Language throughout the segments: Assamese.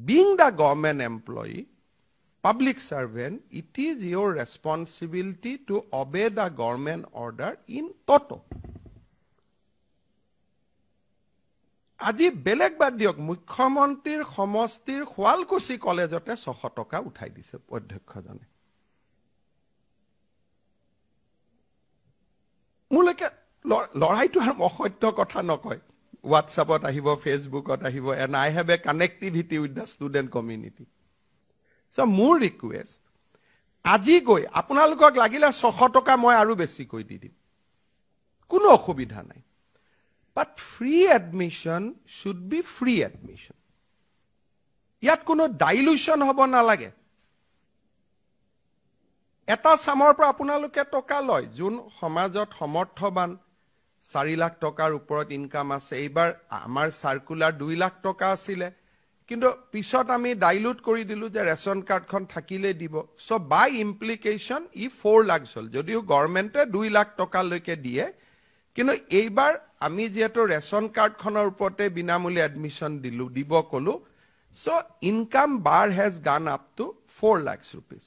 being the government employee, public servant, it is your responsibility to obey the government order in toto. আজি বেলেগ বাদ দিয়ক মুখ্যমন্ত্ৰীৰ সমষ্টিৰ খোৱালকুছি কলেজতে 600 টকা উঠাই দিছে অধ্যক্ষজনে মুলকে লড়াইটো আৰু অসত্য কথা নকয় WhatsAppত আহিব ফেসবুকত আহিব and I have a connectivity with the student community. So মোৰ ৰিকুৱেষ্ট আজি গৈ আপোনালোকক লাগিলে 600 টকা মই আৰু বেছি কৈ দি দিম কোনো অসুবিধা নাই but free admission should be free admission ইয়াত কোনো ডাইলুশন হ'ব না লাগে এটা সামৰ পৰা আপোনালোকে টকা লয় যোন সমাজত সমৰ্থবান 4 লাখ টকাৰ ওপৰত ইনকাম আছে এইবাৰ আমাৰ সাৰ্কুলাৰ 2 লাখ টকা আছিল কিন্তু পিছত আমি ডাইলুট কৰি দিলু যে ৰেশন কাৰ্ডখন থাকিলে দিব সো বাই ইমপ্লিকেশন ই 4 লাখ হল যদিও গভৰ্ণমেণ্টে 2 লাখ টকা লৈকে দিয়ে কিন্তু এইবাৰ আমি যেটো ৰেশন কাৰ্ডখনৰ ওপৰতে বিনামূল্য এডমিশন দিলু দিব কলো so income bar has gone up to 4 lakhs rupees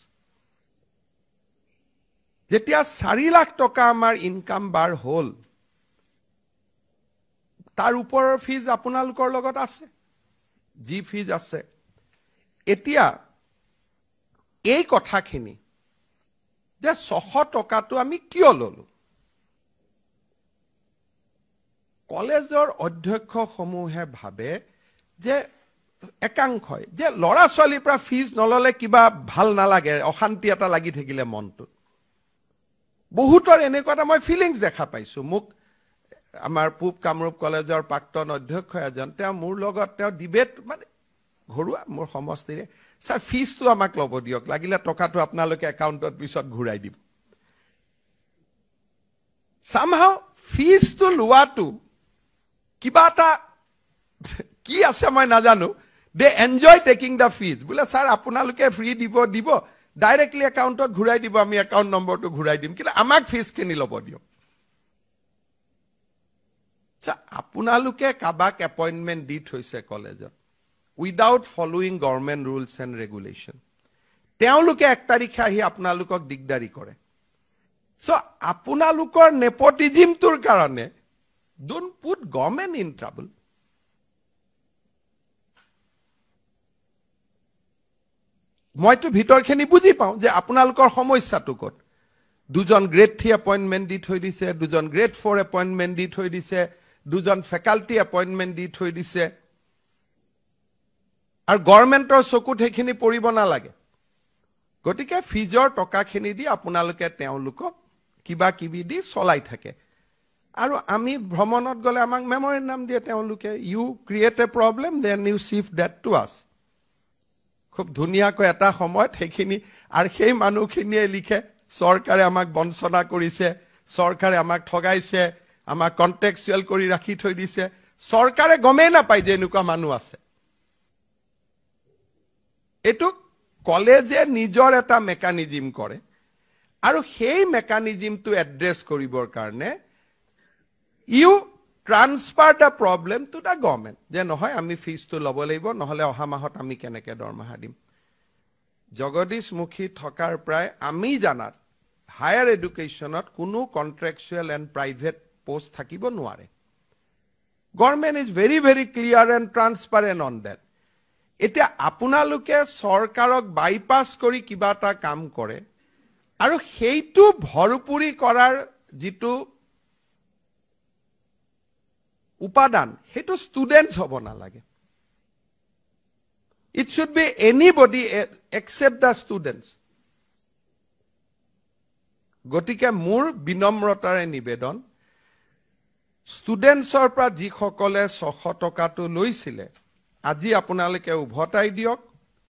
যেতিয়া 4 লাখ টকা আমাৰ ইনকাম bar হল তাৰ ওপৰৰ ফিজ আপোনালোকৰ লগত আছে জি ফিজ আছে এতিয়া এই কথাখিনি যে 600 টকাটো আমি কিয় ললো কলেজৰ অধ্যক্ষ সমূহে ভাবে যে একাংশই যে লৰা ছোৱালীৰ পৰা ফিজ নললে কিবা ভাল নালাগে অশান্তি এটা লাগি থাকিলে মনটো বহুতৰ এনেকুৱা মই ফিলিংস দেখা পাইছো মোক আমাৰ পূব কামৰূপ কলেজৰ প্ৰাক্তন অধ্যক্ষ এজন তেওঁ মোৰ লগত তেওঁ ডিবেট মানে ঘৰুৱা মোৰ সমষ্টিৰে স্যাৰ ফিজটো আমাক লব দিয়ক লাগিলে টকাটো আপোনালোকে একাউণ্টত পিছত ঘূৰাই দিব somehow ফিজটো লোৱাটো কিবা এটা কি আছে মই নাজানো they enjoy taking the fees বুলে স্যাৰ আপোনালোকে ফ্ৰী দিব ডাইৰেক্টলি একাউণ্টত ঘূৰাই দিব আমি একাউণ্ট নম্বৰটো ঘূৰাই দিম কিন্তু আমাক ফিজ কিনি লব দিয়ক আপোনালোকে কাবাক এপইন্টমেন্ট দি থৈছে কলেজত without following government rules and regulation তেওঁলোকে 1 তাৰিখে আহি আপোনালোকক দিগদাৰি কৰে সো আপোনালোকৰ নেপোটিজমটোৰ কাৰণে don't put government in trouble মইতো ভিতৰখিনি বুজি পাওঁ যে আপোনালোকৰ সমস্যাটো কত দুজন গ্ৰেড 3 এপইন্টমেন্ট দি থৈ দিছে দুজন গ্ৰেড 4 এপইন্টমেন্ট দি থৈ দিছে দুজন ফেকাল্টি এপইন্টমেন্ট দি থৈ দিছে আৰু গভৰ্ণমেণ্টৰ চকুত হেখিনি পৰিব না লাগে গটিকে ফিজৰ টকাখিনি দি আপোনালোকে তেওঁলোকক কিবা কিবি দি চলাই থাকে আৰু আমি ভ্ৰমণত গলে আমাক মেমৰেন্ডাম দিয়ে তেওঁলোকে you create a problem then you shift that to us খুব ধুনিয়াকৈ এটা সময়ত হেখিনি আৰু সেই মানুহখিনিয়ে লিখে সৰকাৰে আমাক বঞ্চনা কৰিছে সৰকাৰে আমাক ঠগাইছে আমাক কন্টেক্সুৱেল কৰি ৰাখি থৈ দিছে সৰকাৰে গমেই নাপায় যে এনেকুৱা মানুহ আছে এটো কলেজে নিজৰ এটা মেকানিজম কৰে আৰু সেই মেকানিজমটো এড্ৰেছ কৰিবৰ কাৰণে you transfer the problem to the government যে নহয় আমি ফিজটো লব লাগিব নহলে অহা মাহত আমি কেনেকে দৰমহা দিম জগদীশমুখী থকাৰ প্ৰায় আমি জানাত হায়াৰ এডুকেশ্যনত কোনো কন্ট্ৰাকচুৱেল এণ্ড প্ৰাইভেট পোষ্ট থাকিব নোৱাৰে government is very clear and transparent on that এতিয়া আপোনালোকে চৰকাৰক বাইপাস কৰি কিবা এটা কাম কৰে আৰু সেইটো ভৰপুৰি কৰাৰ যিটো উপাদান হেতু স্টুডেন্টস হব না লাগে it should be anybody except the students গটিকে মোৰ বিনম্ৰতাৰে নিবেদন স্টুডেন্টছৰ পৰা যি সকলে 600 টকাটো লৈছিলে আজি আপোনালোকে উভতাই দিয়ক